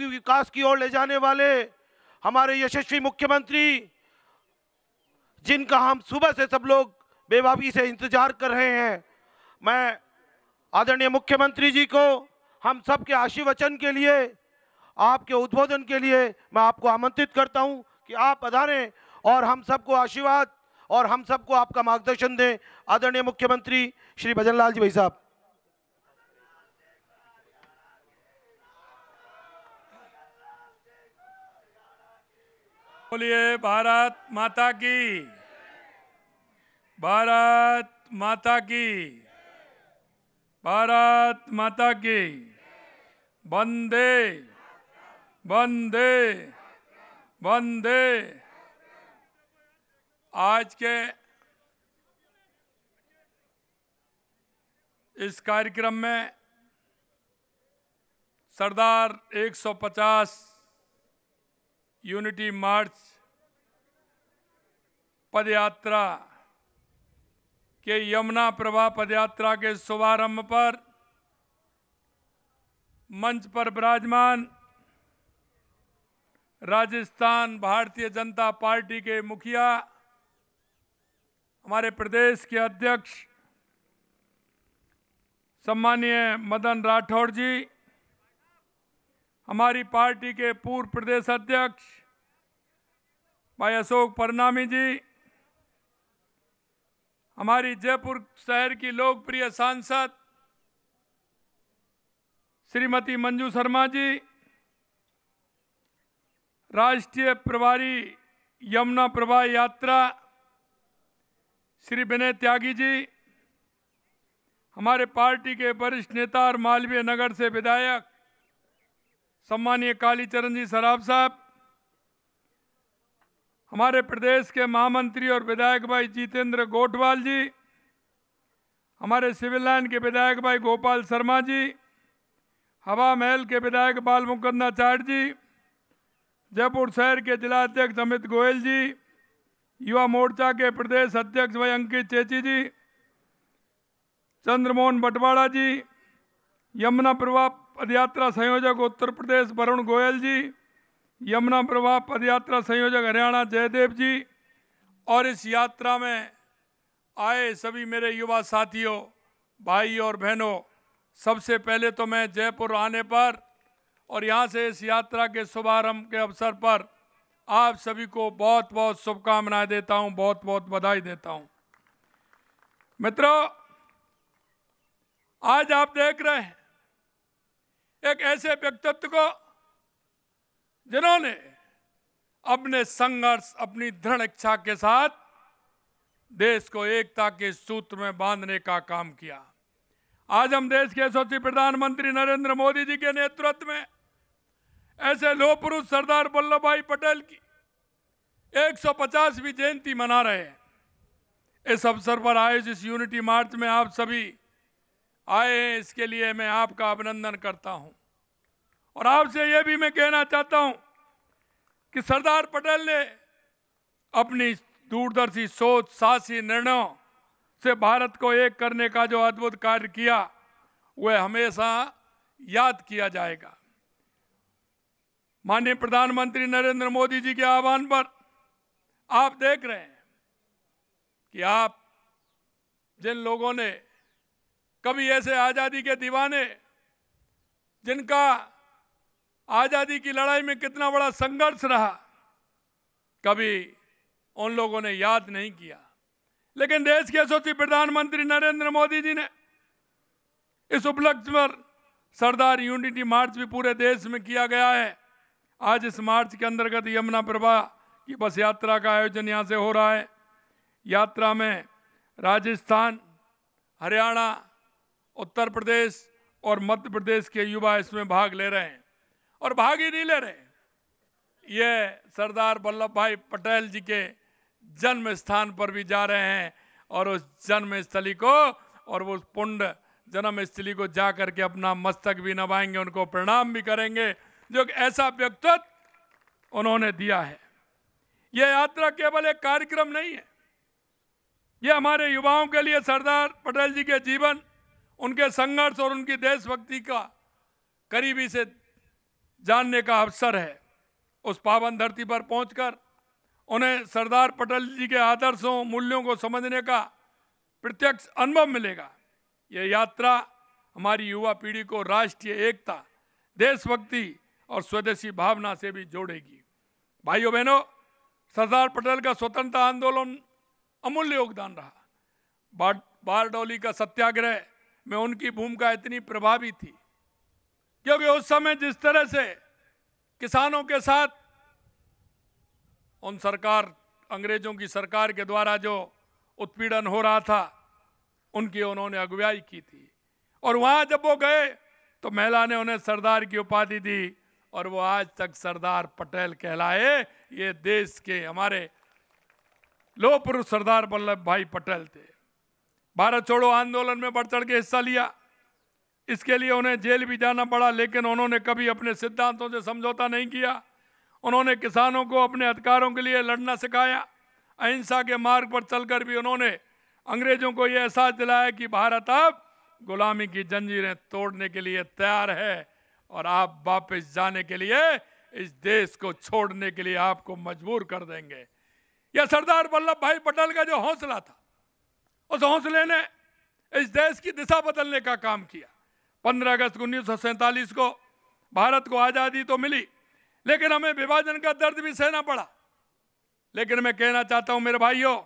विकास की ओर ले जाने वाले हमारे यशस्वी मुख्यमंत्री, जिनका हम सुबह से सब लोग बेबाकी से इंतजार कर रहे हैं, मैं आदरणीय मुख्यमंत्री जी को हम सबके आशीर्वचन के लिए, आपके उद्बोधन के लिए मैं आपको आमंत्रित करता हूं कि आप पधारें और हम सबको आशीर्वाद और हम सबको आपका मार्गदर्शन दें। आदरणीय मुख्यमंत्री श्री भजन लाल जी भाई साहब। बोलिए भारत माता की, भारत माता की, भारत माता की। वंदे वंदे वंदे। आज के इस कार्यक्रम में सरदार 150 यूनिटी मार्च पदयात्रा के यमुना प्रवाह पदयात्रा के शुभारंभ पर मंच पर विराजमान राजस्थान भारतीय जनता पार्टी के मुखिया, हमारे प्रदेश के अध्यक्ष सम्मानीय मदन राठौड़ जी, हमारी पार्टी के पूर्व प्रदेश अध्यक्ष भाई अशोक परनामी जी, हमारी जयपुर शहर की लोकप्रिय सांसद श्रीमती मंजू शर्मा जी, राष्ट्रीय प्रभारी यमुना प्रवाह यात्रा श्री विनय त्यागी जी, हमारे पार्टी के वरिष्ठ नेता और मालवीय नगर से विधायक सम्मानीय कालीचरण जी सराफ साहब, हमारे प्रदेश के महामंत्री और विधायक भाई जितेंद्र गोठवाल जी, हमारे सिविल लाइन के विधायक भाई गोपाल शर्मा जी, हवा महल के विधायक बाल मुकुंदाचार्य जी, जयपुर शहर के जिला अध्यक्ष अमित गोयल जी, युवा मोर्चा के प्रदेश अध्यक्ष भाई अंकित चेची जी, चंद्रमोहन बटवाड़ा जी, यमुना प्रवाह पदयात्रा संयोजक उत्तर प्रदेश वरुण गोयल जी, यमुना प्रवाह पदयात्रा संयोजक हरियाणा जयदेव जी, और इस यात्रा में आए सभी मेरे युवा साथियों, भाई और बहनों, सबसे पहले तो मैं जयपुर आने पर और यहाँ से इस यात्रा के शुभारंभ के अवसर पर आप सभी को बहुत बहुत शुभकामनाएं देता हूँ, बहुत बहुत बधाई देता हूँ। मित्रों, आज आप देख रहे हैं एक ऐसे व्यक्तित्व को जिन्होंने अपने संघर्ष, अपनी दृढ़ इच्छा के साथ देश को एकता के सूत्र में बांधने का काम किया। आज हम देश के यशस्वी प्रधानमंत्री नरेंद्र मोदी जी के नेतृत्व में ऐसे लौह पुरुष सरदार वल्लभ भाई पटेल की 150वीं जयंती मना रहे हैं। इस अवसर पर आयोजित इस यूनिटी मार्च में आप सभी आए हैं, इसके लिए मैं आपका अभिनंदन करता हूं। और आपसे यह भी मैं कहना चाहता हूं कि सरदार पटेल ने अपनी दूरदर्शी सोच, साहसी निर्णयों से भारत को एक करने का जो अद्भुत कार्य किया, वह हमेशा याद किया जाएगा। माननीय प्रधानमंत्री नरेंद्र मोदी जी के आह्वान पर आप देख रहे हैं कि आप जिन लोगों ने कभी ऐसे आज़ादी के दीवाने, जिनका आज़ादी की लड़ाई में कितना बड़ा संघर्ष रहा, कभी उन लोगों ने याद नहीं किया। लेकिन देश के यशस्वी प्रधानमंत्री नरेंद्र मोदी जी ने इस उपलक्ष्य पर सरदार यूनिटी मार्च भी पूरे देश में किया गया है। आज इस मार्च के अंतर्गत यमुना प्रवाह की बस यात्रा का आयोजन यहाँ से हो रहा है। यात्रा में राजस्थान, हरियाणा, उत्तर प्रदेश और मध्य प्रदेश के युवा इसमें भाग ले रहे हैं। और भाग ही नहीं ले रहे, ये सरदार वल्लभ भाई पटेल जी के जन्म स्थान पर भी जा रहे हैं और उस जन्म स्थली को और उस पुण्य जन्म स्थली को जा करके अपना मस्तक भी नवाएंगे, उनको प्रणाम भी करेंगे, जो एक ऐसा व्यक्तित्व उन्होंने दिया है। यह यात्रा केवल एक कार्यक्रम नहीं है, यह हमारे युवाओं के लिए सरदार पटेल जी के जीवन, उनके संघर्ष और उनकी देशभक्ति का करीबी से जानने का अवसर है। उस पावन धरती पर पहुंचकर उन्हें सरदार पटेल जी के आदर्शों, मूल्यों को समझने का प्रत्यक्ष अनुभव मिलेगा। यह यात्रा हमारी युवा पीढ़ी को राष्ट्रीय एकता, देशभक्ति और स्वदेशी भावना से भी जोड़ेगी। भाइयों बहनों, सरदार पटेल का स्वतंत्रता आंदोलन अमूल्य योगदान रहा। बारडोली का सत्याग्रह में उनकी भूमिका इतनी प्रभावी थी क्योंकि उस समय जिस तरह से किसानों के साथ उन अंग्रेजों की सरकार के द्वारा जो उत्पीड़न हो रहा था, उनकी उन्होंने अगुवाई की थी। और वहां जब वो गए तो महिला ने उन्हें सरदार की उपाधि दी और वो आज तक सरदार पटेल कहलाए। ये देश के हमारे लौह पुरुष सरदार वल्लभ भाई पटेल थे। भारत छोड़ो आंदोलन में बढ़ चढ़ के हिस्सा लिया, इसके लिए उन्हें जेल भी जाना पड़ा, लेकिन उन्होंने कभी अपने सिद्धांतों से समझौता नहीं किया। उन्होंने किसानों को अपने अधिकारों के लिए लड़ना सिखाया। अहिंसा के मार्ग पर चलकर भी उन्होंने अंग्रेजों को यह एहसास दिलाया कि भारत अब गुलामी की जंजीरें तोड़ने के लिए तैयार है और आप वापस जाने के लिए, इस देश को छोड़ने के लिए आपको मजबूर कर देंगे। यह सरदार वल्लभ भाई पटेल का जो हौसला था, उस हौसले ने इस देश की दिशा बदलने का काम किया। 15 अगस्त 1947 को भारत को आज़ादी तो मिली, लेकिन हमें विभाजन का दर्द भी सहना पड़ा। लेकिन मैं कहना चाहता हूं मेरे भाइयों,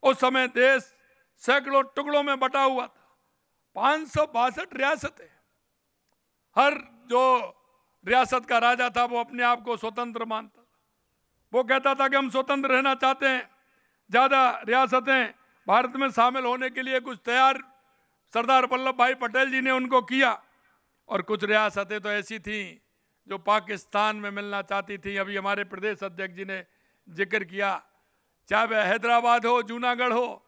उस समय देश सैकड़ों टुकड़ों में बटा हुआ था, 562 रियासतें। हर जो रियासत का राजा था वो अपने आप को स्वतंत्र मानता था। वो कहता था कि हम स्वतंत्र रहना चाहते हैं। ज़्यादा रियासतें भारत में शामिल होने के लिए कुछ तैयार सरदार वल्लभ भाई पटेल जी ने उनको किया, और कुछ रियासतें तो ऐसी थीं जो पाकिस्तान में मिलना चाहती थी। अभी हमारे प्रदेश अध्यक्ष जी ने जिक्र किया, चाहे वह हैदराबाद हो, जूनागढ़ हो,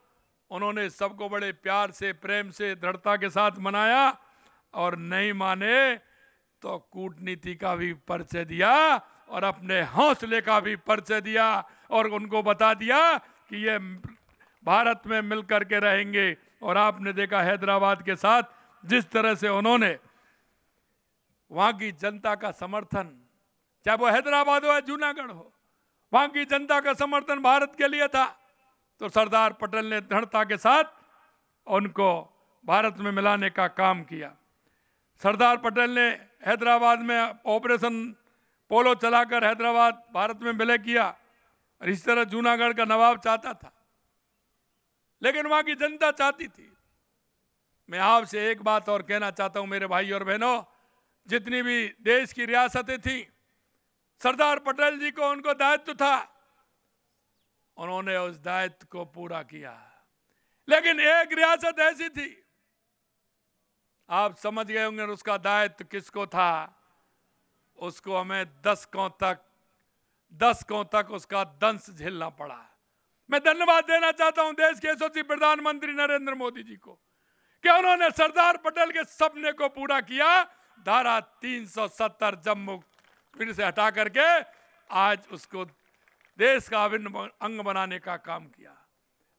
उन्होंने सबको बड़े प्यार से, प्रेम से, दृढ़ता के साथ मनाया और नहीं माने तो कूटनीति का भी परिचय दिया और अपने हौसले का भी परिचय दिया और उनको बता दिया कि ये भारत में मिलकर के रहेंगे। और आपने देखा हैदराबाद के साथ जिस तरह से उन्होंने वहां की जनता का समर्थन, चाहे वो हैदराबाद हो या जूनागढ़ हो, वहां की जनता का समर्थन भारत के लिए था। तो सरदार पटेल ने दृढ़ता के साथ उनको भारत में मिलाने का काम किया। सरदार पटेल ने हैदराबाद में ऑपरेशन पोलो चलाकर हैदराबाद भारत में विलय किया, और इस तरह जूनागढ़ का नवाब चाहता था, लेकिन वहां की जनता चाहती थी। मैं आपसे एक बात और कहना चाहता हूं मेरे भाई और बहनों, जितनी भी देश की रियासतें थी, सरदार पटेल जी को उनको दायित्व था, उन्होंने उस दायित्व को पूरा किया। लेकिन एक रियासत ऐसी थी, आप समझ गए होंगे उसका दायित्व किसको था। उसको हमें दशकों तक उसका दंश झेलना पड़ा। मैं धन्यवाद देना चाहता हूं देश के यशस्वी प्रधानमंत्री नरेंद्र मोदी जी को कि उन्होंने सरदार पटेल के सपने को पूरा किया। धारा 370 जम्मू फिर से हटा करके आज उसको देश का अभिन्न अंग बनाने का काम किया।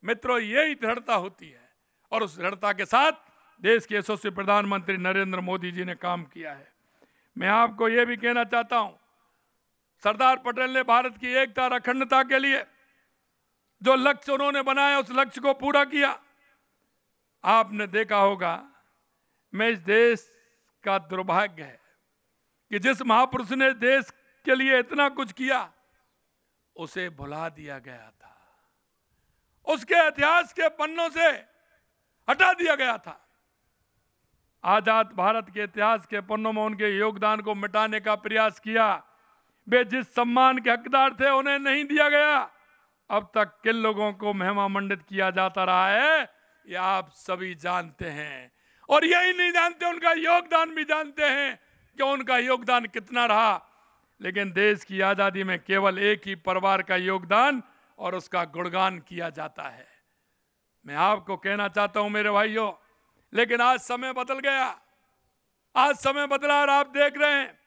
मित्रों, यही दृढ़ता होती है और उस दृढ़ता के साथ देश के यशस्वी प्रधानमंत्री नरेंद्र मोदी जी ने काम किया है। मैं आपको यह भी कहना चाहता हूं, सरदार पटेल ने भारत की एकता और अखंडता के लिए जो लक्ष्य उन्होंने बनाया, उस लक्ष्य को पूरा किया। आपने देखा होगा, मैं इस देश का दुर्भाग्य है कि जिस महापुरुष ने देश के लिए इतना कुछ किया, उसे भुला दिया गया था, उसके इतिहास के पन्नों से हटा दिया गया था। आजाद भारत के इतिहास के पन्नों में उनके योगदान को मिटाने का प्रयास किया। वे जिस सम्मान के हकदार थे उन्हें नहीं दिया गया। अब तक किन लोगों को महिमा मंडित किया जाता रहा है, ये आप सभी जानते हैं। और यही नहीं जानते, उनका योगदान भी जानते हैं कि उनका योगदान कितना रहा। लेकिन देश की आजादी में केवल एक ही परिवार का योगदान और उसका गुणगान किया जाता है। मैं आपको कहना चाहता हूं मेरे भाइयों, लेकिन आज समय बदल गया, आज समय बदला और आप देख रहे हैं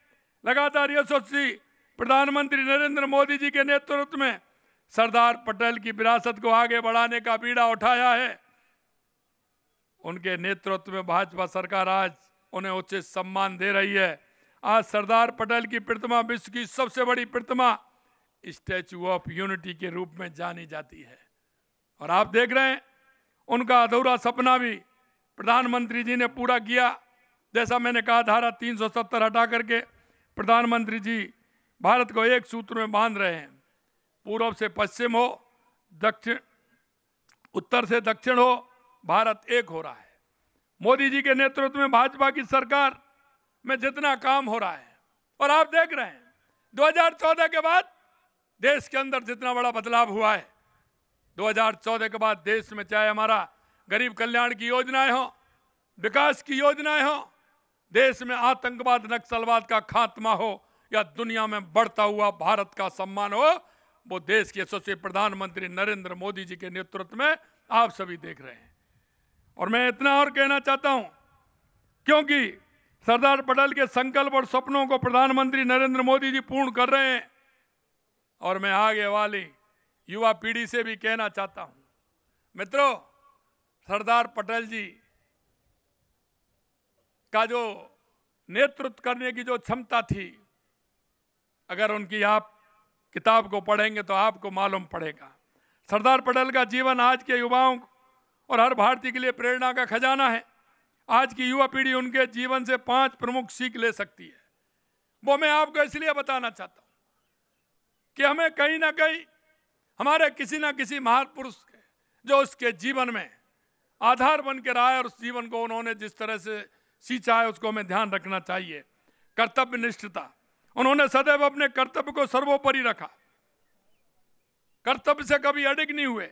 लगातार यशस्वी प्रधानमंत्री नरेंद्र मोदी जी के नेतृत्व में सरदार पटेल की विरासत को आगे बढ़ाने का बीड़ा उठाया है। उनके नेतृत्व में भाजपा सरकार आज उन्हें उचित सम्मान दे रही है। आज सरदार पटेल की प्रतिमा विश्व की सबसे बड़ी प्रतिमा स्टैच्यू ऑफ यूनिटी के रूप में जानी जाती है। और आप देख रहे हैं उनका अधूरा सपना भी प्रधानमंत्री जी ने पूरा किया। जैसा मैंने कहा, धारा 370 हटा करके प्रधानमंत्री जी भारत को एक सूत्र में बांध रहे हैं। पूर्व से पश्चिम हो, दक्षिण उत्तर से दक्षिण हो, भारत एक हो रहा है। मोदी जी के नेतृत्व में भाजपा की सरकार में जितना काम हो रहा है, और आप देख रहे हैं 2014 के बाद देश के अंदर जितना बड़ा बदलाव हुआ है। 2014 के बाद देश में चाहे हमारा गरीब कल्याण की योजनाएं हो, विकास की योजनाएं हो, देश में आतंकवाद नक्सलवाद का खात्मा हो, या दुनिया में बढ़ता हुआ भारत का सम्मान हो, वो देश के यशस्वी प्रधानमंत्री नरेंद्र मोदी जी के नेतृत्व में आप सभी देख रहे हैं। और मैं इतना और कहना चाहता हूं, क्योंकि सरदार पटेल के संकल्प और सपनों को प्रधानमंत्री नरेंद्र मोदी जी पूर्ण कर रहे हैं। और मैं आगे वाली युवा पीढ़ी से भी कहना चाहता हूं, मित्रों, सरदार पटेल जी का जो नेतृत्व करने की जो क्षमता थी, अगर उनकी आप किताब को पढ़ेंगे तो आपको मालूम पड़ेगा। सरदार पटेल का जीवन आज के युवाओं और हर भारतीय के लिए प्रेरणा का खजाना है। आज की युवा पीढ़ी उनके जीवन से 5 प्रमुख सीख ले सकती है। वो मैं आपको इसलिए बताना चाहता हूं कि हमें कहीं ना कहीं हमारे किसी ना किसी महापुरुष जो उसके जीवन में आधार बन के रहा है और उस जीवन को उन्होंने जिस तरह से सींचा है उसको हमें ध्यान रखना चाहिए। कर्तव्य निष्ठता, उन्होंने सदैव अपने कर्तव्य को सर्वोपरि रखा, कर्तव्य से कभी अडिग नहीं हुए।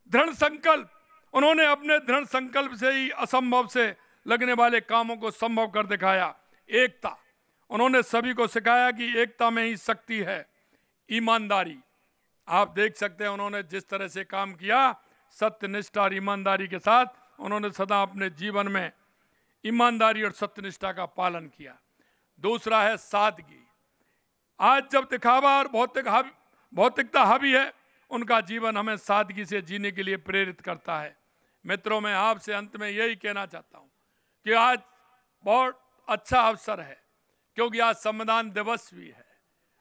दृढ़ संकल्प, उन्होंने अपने दृढ़ संकल्प से ही असंभव से लगने वाले कामों को संभव कर दिखाया। एकता, उन्होंने सभी को सिखाया कि एकता में ही शक्ति है। ईमानदारी, आप देख सकते हैं उन्होंने जिस तरह से काम किया, सत्यनिष्ठा और ईमानदारी के साथ उन्होंने सदा अपने जीवन में ईमानदारी और सत्यनिष्ठा का पालन किया। दूसरा है सादगी। आज जब दिखावा और भौतिकता हावी है, उनका जीवन हमें सादगी से जीने के लिए प्रेरित करता है। मित्रों, मैं आपसे अंत में यही कहना चाहता हूं कि आज बहुत अच्छा अवसर है, क्योंकि आज संविधान दिवस भी है।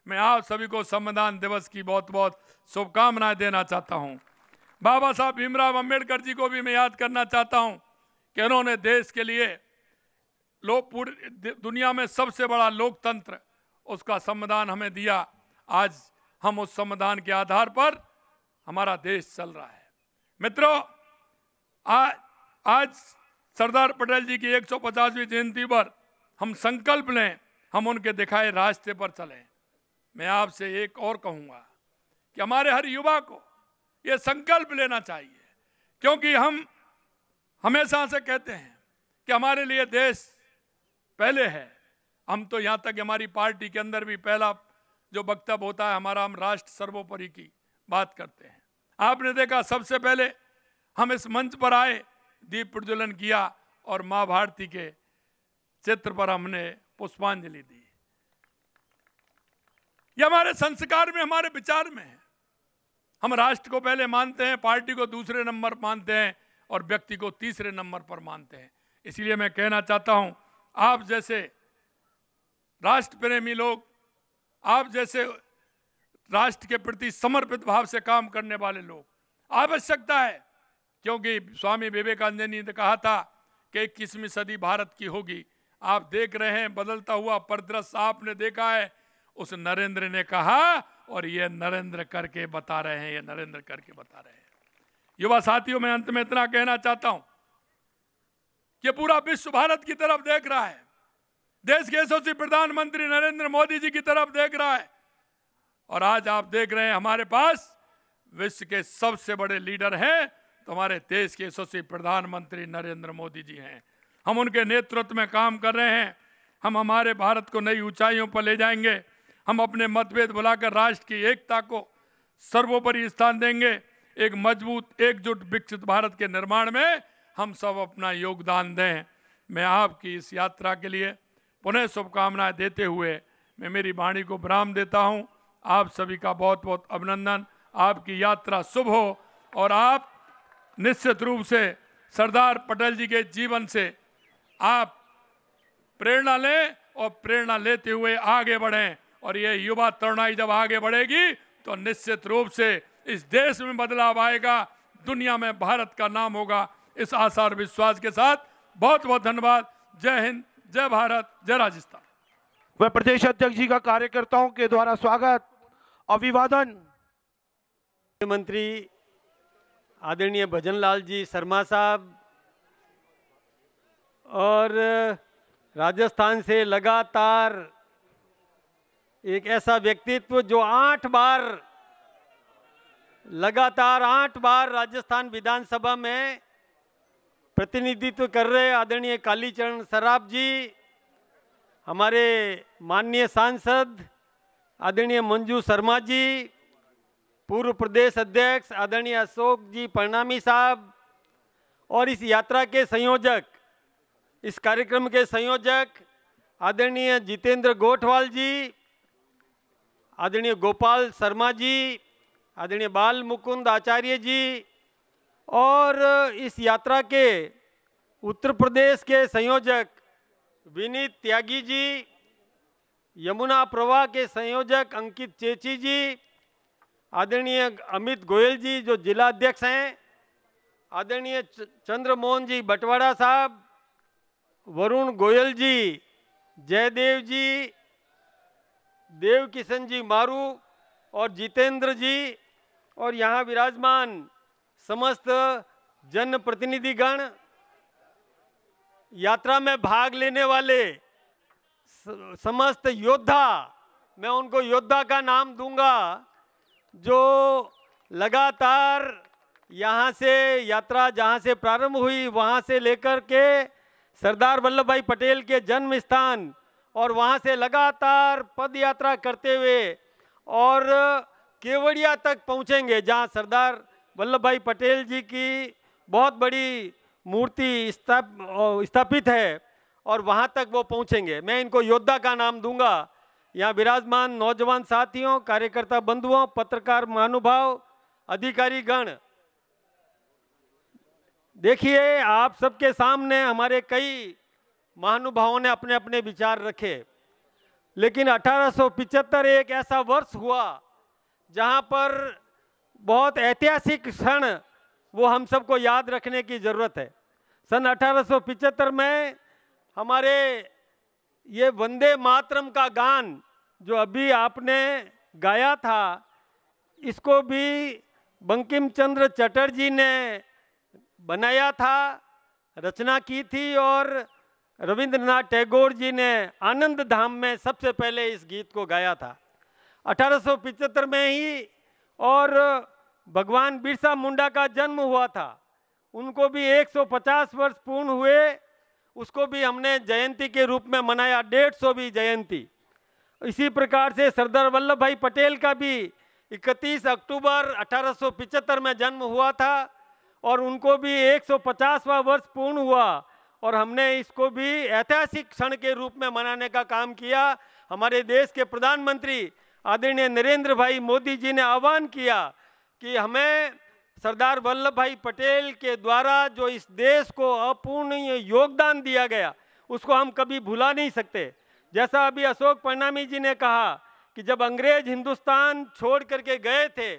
मैं आप सभी को संविधान दिवस की बहुत बहुत शुभकामनाएं देना चाहता हूं। बाबा साहब भीमराव अंबेडकर जी को भी मैं याद करना चाहता हूं कि उन्होंने देश के लिए पूरी दुनिया में सबसे बड़ा लोकतंत्र, उसका संविधान हमें दिया। आज हम उस संविधान के आधार पर हमारा देश चल रहा है। मित्रों, आज सरदार पटेल जी की 150वीं जयंती पर हम संकल्प लें, हम उनके दिखाए रास्ते पर चलें। मैं आपसे एक और कहूंगा कि हमारे हर युवा को यह संकल्प लेना चाहिए, क्योंकि हम हमेशा से कहते हैं कि हमारे लिए देश पहले है। हम तो यहाँ तक हमारी पार्टी के अंदर भी पहला जो वक्तव्य होता है हमारा, हम राष्ट्र सर्वोपरि की बात करते हैं। आपने देखा सबसे पहले हम इस मंच पर आए, दीप प्रज्वलन किया और मां भारती के चित्र पर हमने पुष्पांजलि दी। ये हमारे संस्कार में, हमारे विचार में है। हम राष्ट्र को पहले मानते हैं, पार्टी को दूसरे नंबर मानते हैं और व्यक्ति को तीसरे नंबर पर मानते हैं। इसलिए मैं कहना चाहता हूं, आप जैसे राष्ट्र प्रेमी लोग, आप जैसे राष्ट्र के प्रति समर्पित भाव से काम करने वाले लोग, आवश्यकता है, क्योंकि स्वामी विवेकानंद ने कहा था कि 21वीं सदी भारत की होगी। आप देख रहे हैं बदलता हुआ परिदृश्य, आपने देखा है। उस नरेंद्र ने कहा और ये नरेंद्र करके बता रहे हैं, ये नरेंद्र करके बता रहे हैं। युवा साथियों, मैं अंत में इतना कहना चाहता हूं कि पूरा विश्व भारत की तरफ देख रहा है, देश के यशस्वी प्रधानमंत्री नरेंद्र मोदी जी की तरफ देख रहा है। और आज आप देख रहे हैं हमारे पास विश्व के सबसे बड़े लीडर हैं, तो हमारे देश के यशस्वी प्रधानमंत्री नरेंद्र मोदी जी हैं। हम उनके नेतृत्व में काम कर रहे हैं। हम हमारे भारत को नई ऊंचाइयों पर ले जाएंगे। हम अपने मतभेद भुलाकर राष्ट्र की एकता को सर्वोपरि स्थान देंगे। एक मजबूत, एकजुट, विकसित भारत के निर्माण में हम सब अपना योगदान दें। मैं आपकी इस यात्रा के लिए पुनः शुभकामनाएं देते हुए मैं मेरी वाणी को विराम देता हूं। आप सभी का बहुत बहुत अभिनंदन। आपकी यात्रा शुभ हो और आप निश्चित रूप से सरदार पटेल जी के जीवन से आप प्रेरणा लें और प्रेरणा लेते हुए आगे बढ़ें। और ये युवा तरुणाई जब आगे बढ़ेगी तो निश्चित रूप से इस देश में बदलाव आएगा, दुनिया में भारत का नाम होगा। इस आशा और विश्वास के साथ बहुत बहुत धन्यवाद। जय हिंद, जय भारत, जय राजस्थान। वह प्रदेश अध्यक्ष जी का कार्यकर्ताओं के द्वारा स्वागत, अभिवादन। मुख्यमंत्री आदरणीय भजनलाल जी शर्मा साहब और राजस्थान से लगातार एक ऐसा व्यक्तित्व जो 8 बार लगातार 8 बार राजस्थान विधानसभा में प्रतिनिधित्व कर रहे आदरणीय कालीचरण सराफ जी, हमारे माननीय सांसद आदरणीय मंजू शर्मा जी, पूर्व प्रदेश अध्यक्ष आदरणीय अशोक जी परनामी साहब और इस यात्रा के संयोजक, इस कार्यक्रम के संयोजक आदरणीय जितेंद्र गोठवाल जी, आदरणीय गोपाल शर्मा जी, आदरणीय बाल मुकुंद आचार्य जी और इस यात्रा के उत्तर प्रदेश के संयोजक विनीत त्यागी जी, यमुना प्रवाह के संयोजक अंकित चेची जी, आदरणीय अमित गोयल जी जो जिला अध्यक्ष हैं, आदरणीय चंद्रमोहन जी बटवाड़ा साहब, वरुण गोयल जी, जयदेव जी, देव किशन जी मारू और जितेंद्र जी और यहाँ विराजमान समस्त जनप्रतिनिधिगण, यात्रा में भाग लेने वाले समस्त योद्धा, मैं उनको योद्धा का नाम दूंगा, जो लगातार यहाँ से यात्रा जहाँ से प्रारंभ हुई वहाँ से लेकर के सरदार वल्लभ भाई पटेल के जन्म स्थान और वहाँ से लगातार पद यात्रा करते हुए और केवड़िया तक पहुँचेंगे, जहाँ सरदार वल्लभ भाई पटेल जी की बहुत बड़ी मूर्ति स्थापित है और वहाँ तक वो पहुँचेंगे। मैं इनको योद्धा का नाम दूंगा। यहाँ विराजमान नौजवान साथियों, कार्यकर्ता बंधुओं, पत्रकार महानुभाव, अधिकारी गण, देखिए आप सबके सामने हमारे कई महानुभावों ने अपने अपने विचार रखे, लेकिन 1875 एक ऐसा वर्ष हुआ जहाँ पर बहुत ऐतिहासिक क्षण वो हम सबको याद रखने की ज़रूरत है। सन 1875 में हमारे ये वंदे मातरम का गान जो अभी आपने गाया था, इसको भी बंकिम चंद्र चटर्जी ने बनाया था, रचना की थी और रविंद्रनाथ टैगोर जी ने आनंद धाम में सबसे पहले इस गीत को गाया था 1875 में ही। और भगवान बिरसा मुंडा का जन्म हुआ था, उनको भी 150 वर्ष पूर्ण हुए, उसको भी हमने जयंती के रूप में मनाया, 150वीं जयंती। इसी प्रकार से सरदार वल्लभ भाई पटेल का भी 31 अक्टूबर 1875 में जन्म हुआ था और उनको भी 150वां वर्ष पूर्ण हुआ और हमने इसको भी ऐतिहासिक क्षण के रूप में मनाने का काम किया। हमारे देश के प्रधानमंत्री आदरणीय नरेंद्र भाई मोदी जी ने आह्वान किया कि हमें सरदार वल्लभ भाई पटेल के द्वारा जो इस देश को अपूर्णीय योगदान दिया गया उसको हम कभी भुला नहीं सकते। जैसा अभी अशोक परनामी जी ने कहा कि जब अंग्रेज हिंदुस्तान छोड़ करके गए थे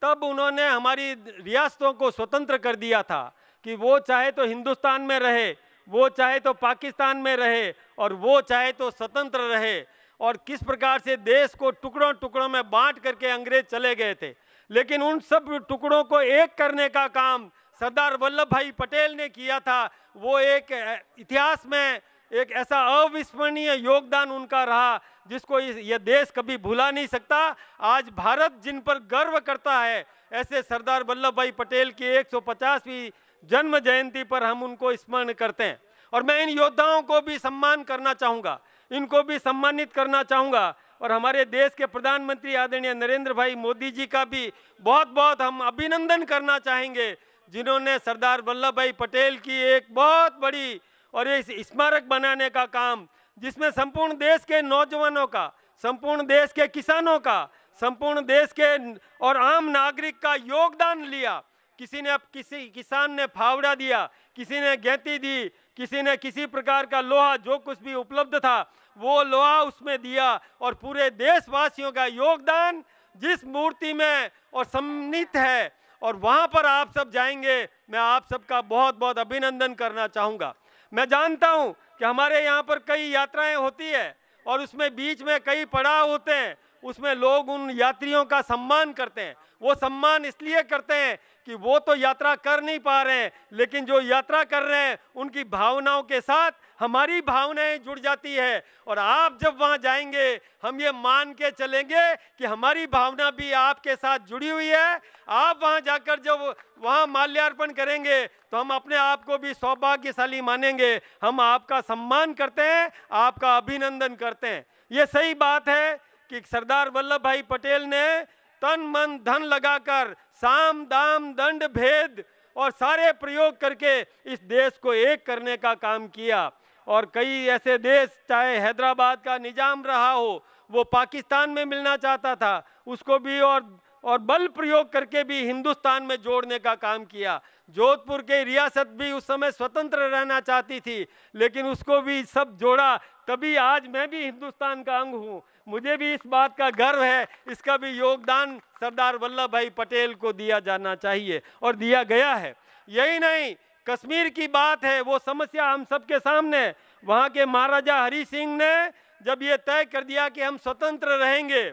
तब उन्होंने हमारी रियासतों को स्वतंत्र कर दिया था कि वो चाहे तो हिंदुस्तान में रहे, वो चाहे तो पाकिस्तान में रहे और वो चाहे तो स्वतंत्र रहे। और किस प्रकार से देश को टुकड़ों टुकड़ों में बांट करके अंग्रेज चले गए थे, लेकिन उन सब टुकड़ों को एक करने का काम सरदार वल्लभ भाई पटेल ने किया था। वो एक इतिहास में एक ऐसा अविस्मरणीय योगदान उनका रहा जिसको यह देश कभी भुला नहीं सकता। आज भारत जिन पर गर्व करता है, ऐसे सरदार वल्लभ भाई पटेल की 150वीं जन्म जयंती पर हम उनको स्मरण करते हैं। और मैं इन योद्धाओं को भी सम्मान करना चाहूँगा, इनको भी सम्मानित करना चाहूँगा और हमारे देश के प्रधानमंत्री आदरणीय नरेंद्र भाई मोदी जी का भी बहुत बहुत हम अभिनंदन करना चाहेंगे, जिन्होंने सरदार वल्लभ भाई पटेल की एक बहुत बड़ी और एक स्मारक बनाने का काम, जिसमें संपूर्ण देश के नौजवानों का, संपूर्ण देश के किसानों का, संपूर्ण देश के और आम नागरिक का योगदान लिया। किसी किसान ने फावड़ा दिया, किसी ने गैंती दी, किसी ने किसी प्रकार का लोहा, जो कुछ भी उपलब्ध था वो लोहा उसमें दिया, और पूरे देशवासियों का योगदान जिस मूर्ति में और सम्मिलित है, और वहाँ पर आप सब जाएंगे, मैं आप सबका बहुत बहुत अभिनंदन करना चाहूँगा। मैं जानता हूँ कि हमारे यहाँ पर कई यात्राएं होती है और उसमें बीच में कई पड़ाव होते हैं, उसमें लोग उन यात्रियों का सम्मान करते हैं। वो सम्मान इसलिए करते हैं कि वो तो यात्रा कर नहीं पा रहे हैं, लेकिन जो यात्रा कर रहे हैं उनकी भावनाओं के साथ हमारी भावनाएं जुड़ जाती है, और आप जब वहाँ जाएंगे हम ये मान के चलेंगे कि हमारी भावना भी आपके साथ जुड़ी हुई है। आप वहाँ जाकर जब वहाँ माल्यार्पण करेंगे तो हम अपने आप को भी सौभाग्यशाली मानेंगे। हम आपका सम्मान करते हैं, आपका अभिनंदन करते हैं। ये सही बात है कि सरदार वल्लभ भाई पटेल ने तन मन धन लगाकर साम दाम दंड भेद और सारे प्रयोग करके इस देश को एक करने का काम किया। और कई ऐसे देश, चाहे हैदराबाद का निजाम रहा हो, वो पाकिस्तान में मिलना चाहता था, उसको भी और बल प्रयोग करके भी हिंदुस्तान में जोड़ने का काम किया। जोधपुर की रियासत भी उस समय स्वतंत्र रहना चाहती थी, लेकिन उसको भी सब जोड़ा, तभी आज मैं भी हिंदुस्तान का अंग हूँ। मुझे भी इस बात का गर्व है, इसका भी योगदान सरदार वल्लभ भाई पटेल को दिया जाना चाहिए और दिया गया है। यही नहीं, कश्मीर की बात है, वो समस्या हम सबके सामने। वहाँ के महाराजा हरि सिंह ने जब ये तय कर दिया कि हम स्वतंत्र रहेंगे,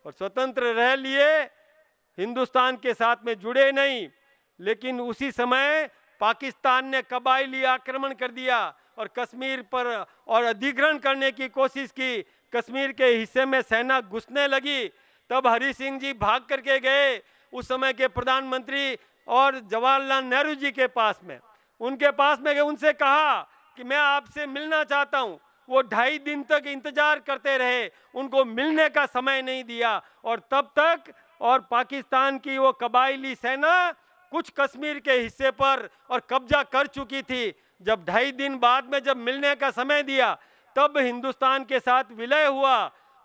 और स्वतंत्र रह लिए, हिंदुस्तान के साथ में जुड़े नहीं, लेकिन उसी समय पाकिस्तान ने कबायली आक्रमण कर दिया और कश्मीर पर और अधिग्रहण करने की कोशिश की। कश्मीर के हिस्से में सेना घुसने लगी, तब हरि सिंह जी भाग करके गए उस समय के प्रधानमंत्री और जवाहरलाल नेहरू जी के पास में। उनके पास में गए, उनसे कहा कि मैं आपसे मिलना चाहता हूँ। वो 2.5 दिन तक इंतजार करते रहे, उनको मिलने का समय नहीं दिया, और तब तक और पाकिस्तान की वो कबायली सेना कुछ कश्मीर के हिस्से पर और कब्जा कर चुकी थी। जब 2.5 दिन बाद में जब मिलने का समय दिया, तब हिंदुस्तान के साथ विलय हुआ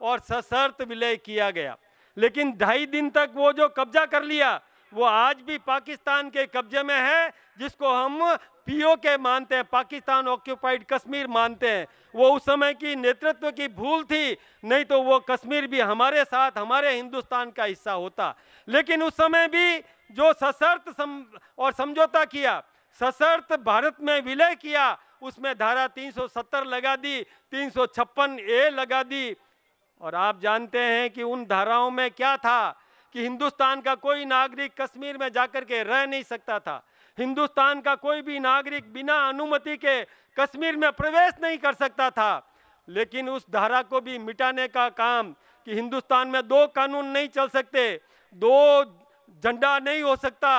और सशर्त विलय किया गया। लेकिन 2.5 दिन तक वो जो कब्जा कर लिया, वो आज भी पाकिस्तान के कब्जे में है, जिसको हम POK मानते हैं, पाकिस्तान ऑक्यूपाइड कश्मीर मानते हैं। वो उस समय की नेतृत्व की भूल थी, नहीं तो वो कश्मीर भी हमारे साथ, हमारे हिंदुस्तान का हिस्सा होता। लेकिन उस समय भी जो सशर्त और समझौता किया, सशर्त भारत में विलय किया, उसमें धारा 370 लगा दी, 356A लगा दी। और आप जानते हैं कि उन धाराओं में क्या था कि हिंदुस्तान का कोई नागरिक कश्मीर में जाकर के रह नहीं सकता था। हिंदुस्तान का कोई भी नागरिक बिना अनुमति के कश्मीर में प्रवेश नहीं कर सकता था। लेकिन उस धारा को भी मिटाने का काम, कि हिंदुस्तान में 2 कानून नहीं चल सकते, 2 झंडा नहीं हो सकता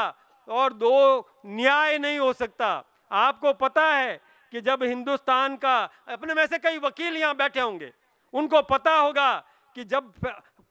और 2 न्याय नहीं हो सकता। आपको पता है कि जब हिंदुस्तान का, अपने में से कई वकील यहाँ बैठे होंगे, उनको पता होगा कि जब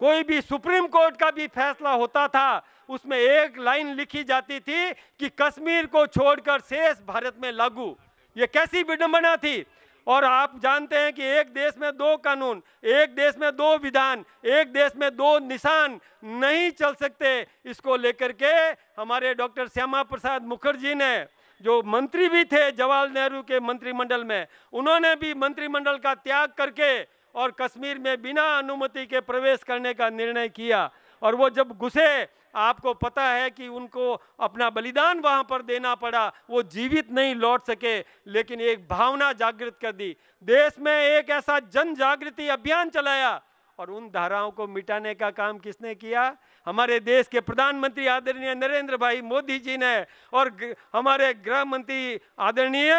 कोई भी सुप्रीम कोर्ट का भी फैसला होता था, उसमें एक लाइन लिखी जाती थी कि कश्मीर को छोड़कर शेष भारत में लागू। ये कैसी विडंबना थी। और आप जानते हैं कि एक देश में 2 कानून, एक देश में 2 विधान, एक देश में 2 निशान नहीं चल सकते। इसको लेकर के हमारे डॉक्टर श्यामा प्रसाद मुखर्जी ने, जो मंत्री भी थे जवाहरलाल नेहरू के मंत्रिमंडल में, उन्होंने भी मंत्रिमंडल का त्याग करके और कश्मीर में बिना अनुमति के प्रवेश करने का निर्णय किया। और वो जब घुसे, आपको पता है कि उनको अपना बलिदान वहाँ पर देना पड़ा, वो जीवित नहीं लौट सके, लेकिन एक भावना जागृत कर दी। देश में एक ऐसा जन जागृति अभियान चलाया, और उन धाराओं को मिटाने का काम किसने किया? हमारे देश के प्रधानमंत्री आदरणीय नरेंद्र भाई मोदी जी ने, और हमारे गृह मंत्री आदरणीय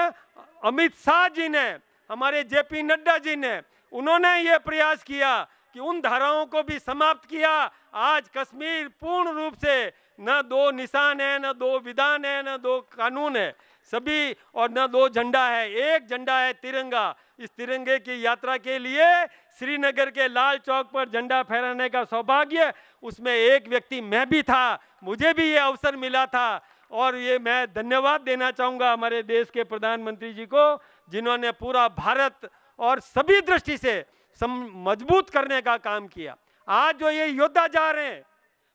अमित शाह जी ने, हमारे JP नड्डा जी ने, उन्होंने ये प्रयास किया कि उन धाराओं को भी समाप्त किया। आज कश्मीर पूर्ण रूप से न 2 निशान है, न 2 विधान है, न 2 कानून है, सभी, और न 2 झंडा है, एक झंडा है, तिरंगा। इस तिरंगे की यात्रा के लिए श्रीनगर के लाल चौक पर झंडा फहराने का सौभाग्य, उसमें एक व्यक्ति मैं भी था, मुझे भी ये अवसर मिला था। और ये मैं धन्यवाद देना चाहूँगा हमारे देश के प्रधानमंत्री जी को, जिन्होंने पूरा भारत और सभी दृष्टि से मजबूत करने का काम किया। आज जो ये योद्धा जा रहे हैं,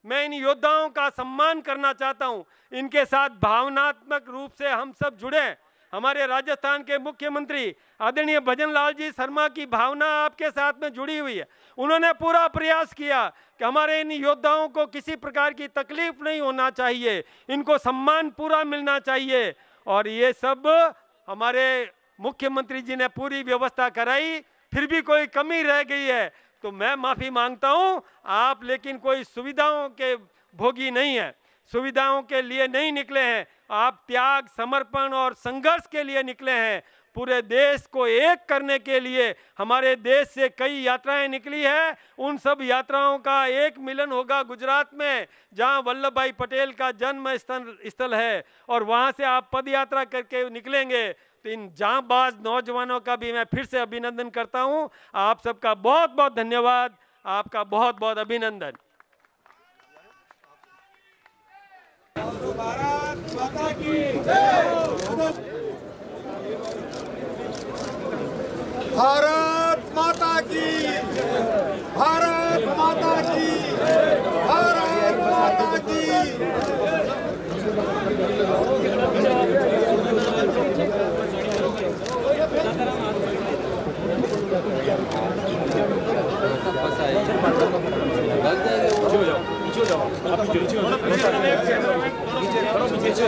मैं इन योद्धाओं का सम्मान करना चाहता हूं। इनके साथ भावनात्मक रूप से हम सब जुड़े। हमारे राजस्थान के मुख्यमंत्री आदरणीय भजन लाल जी शर्मा की भावना आपके साथ में जुड़ी हुई है। उन्होंने पूरा प्रयास किया कि हमारे इन योद्धाओं को किसी प्रकार की तकलीफ नहीं होना चाहिए, इनको सम्मान पूरा मिलना चाहिए। और ये सब हमारे मुख्यमंत्री जी ने पूरी व्यवस्था कराई। फिर भी कोई कमी रह गई है तो मैं माफ़ी मांगता हूं आप, लेकिन कोई सुविधाओं के भोगी नहीं है, सुविधाओं के लिए नहीं निकले हैं आप, त्याग, समर्पण और संघर्ष के लिए निकले हैं। पूरे देश को एक करने के लिए हमारे देश से कई यात्राएं निकली है। उन सब यात्राओं का एक मिलन होगा गुजरात में, जहां वल्लभ भाई पटेल का जन्म स्थल है, और वहां से आप पद यात्रा करके निकलेंगे। तो इन जांबाज नौजवानों का भी मैं फिर से अभिनंदन करता हूं। आप सबका बहुत बहुत धन्यवाद, आपका बहुत बहुत अभिनंदन। भारत माता की जय। भारत माता की, भारत माता की, भारत माता की। पीछे